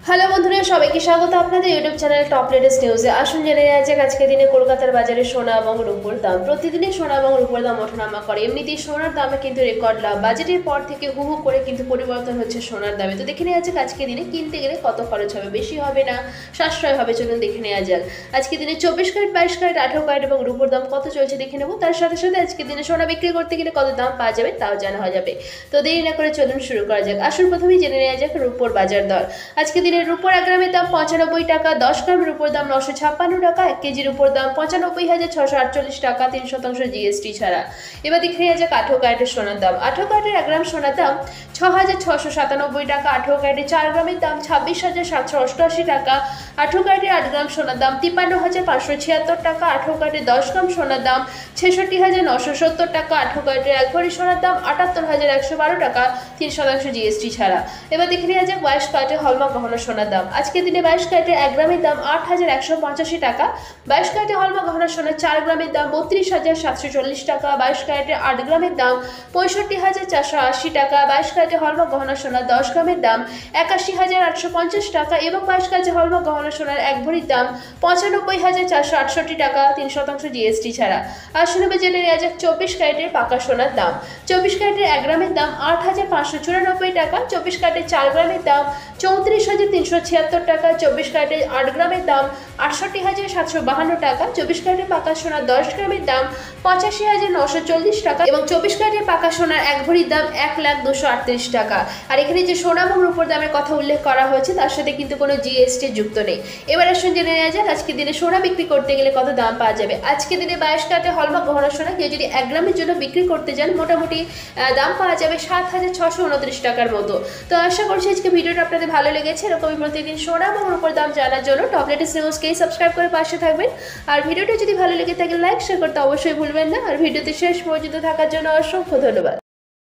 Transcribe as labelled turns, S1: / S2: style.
S1: Hello বন্ধুরা, সবাইকে স্বাগত আপনাদের ইউটিউব চ্যানেল টপ লেটেস্ট নিউজে। আসুন জেনে নেওয়া যাক আজকে দিনে কলকাতার বাজারে সোনা এবং রূপোর দাম। প্রতিদিনই সোনা এবং রূপোর দাম ওঠানামা করে। এমনিতেই সোনার দামে কিন্তু রেকর্ড লাভ। বাজেটের পর থেকে হু হু করে কিন্তু পরিবর্তন হচ্ছে সোনার দামে। তো দেখে নেওয়া যাক আজকে দিনে কিনতে গেলে কত খরচ হবে, বেশি হবে না সাশ্রয় হবে, চলুন দেখে নেওয়া যাক। আজকে দিনে 24 ক্যারেট, 22 ক্যারেট, 18 ক্যারেট এবং রূপোর দাম কত চলছে দেখে নেব। তার সাথে সাথে আজকে দিনে সোনা বিক্রি করতে গেলে কত দাম পাওয়া যাবে তাও জানা হয়ে যাবে। তো দেরি না করে চলুন শুরু করা যাক। আসুন প্রথমেই জেনে নেওয়া যাক রূপোর বাজার দর। আজকে দিনের রূপোর 1 গ্রামের দাম 95 টাকা, 10 গ্রামের উপর দাম 956 টাকা, 1 কেজির উপর দাম 95,648 টাকা 3% জিএসটি ছাড়া। এবার দেখে নেওয়া যাক 18 ক্যারেটের সোনার দাম। 18 ক্যারেটের 1 গ্রাম সোনার দাম 6,697 টাকা, 18 ক্যারেটের 4 গ্রামের দাম 26,788 টাকা, 18 ক্যারেটের 8 গ্রাম সোনার দাম 53,576 টাকা, 18 ক্যারেটের 10 গ্রাম সোনার দাম 66,970 টাকা, 18 ক্যারেটের 1 ভরি সোনার দাম 78,112 টাকা 3% জিএসটি ছাড়া। এবার দেখে নেওয়া যাক 22 ক্যারেটের হলমার্ক গহনা সোনার দাম। আজকের দিনে 22 ক্যারেটের 1 গ্রামের দাম 8,185 টাকা, 22 ক্যারেটের হলমার্ক গহনা সোনার 4 গ্রামের দাম 32,740 টাকা, 22 ক্যারেটের 8 গ্রামের দাম 65,480 টাকা, 22 ক্যারেটের হলমার্ক গহনা সোনার 10 গ্রামের দাম 81,850 টাকা এবং 22 ক্যারেটের হলমার্ক গহনা সোনার 1 ভরির দাম 95,468 টাকা 3% জিএসটি ছাড়া। আসুন এবার জেনে নেওয়া যাক 24 ক্যারেটের পাকা সোনার দাম। 24 ক্যারেটের 1 গ্রামের দাম 8,594 টাকা, 24 ক্যারেটের 4 গ্রামের দাম 34,376 টাকা, 24 ক্যারেটের 8 গ্রামের দাম 68,752 টাকা, 24 ক্যারেটের পাকা সোনার 10 গ্রামের দাম 85,940 টাকা এবং 24 ক্যারেটের পাকা সোনার 1 ভরির দাম 1,238 টাকা। আর এখানে যে সোনা এবং রূপোর দামের কথা উল্লেখ করা হয়েছে তার সাথে কিন্তু কোনো জিএসটি যুক্ত নেই। এবার আসুন জেনে নেওয়া যাক আজকে দিনে সোনা বিক্রি করতে গেলে কত দাম পাওয়া যাবে। আজকে দিনে 22 ক্যারেটের হলমার্ক গহনা সোনা কেউ যদি 1 গ্রামের জন্য বিক্রি করতে যান মোটামুটি দাম পাওয়া যাবে 7,629 টাকার মতো। তো আশা করছি আজকে ভিডিওটা আপনাদের ভালো লেগেছে। এরকমই প্রতিদিন সোনা এবং রূপোর দাম জানার জন্য টপ লেটেস্ট নিউজকে সাবস্ক্রাইব করে পাশে থাকবেন। আর ভিডিওটা যদি ভালো লেগে থাকে লাইক শেয়ার করতে অবশ্যই ভুলবেন না। আর ভিডিওতে শেষ পর্যন্ত থাকার জন্য অসংখ্য ধন্যবাদ।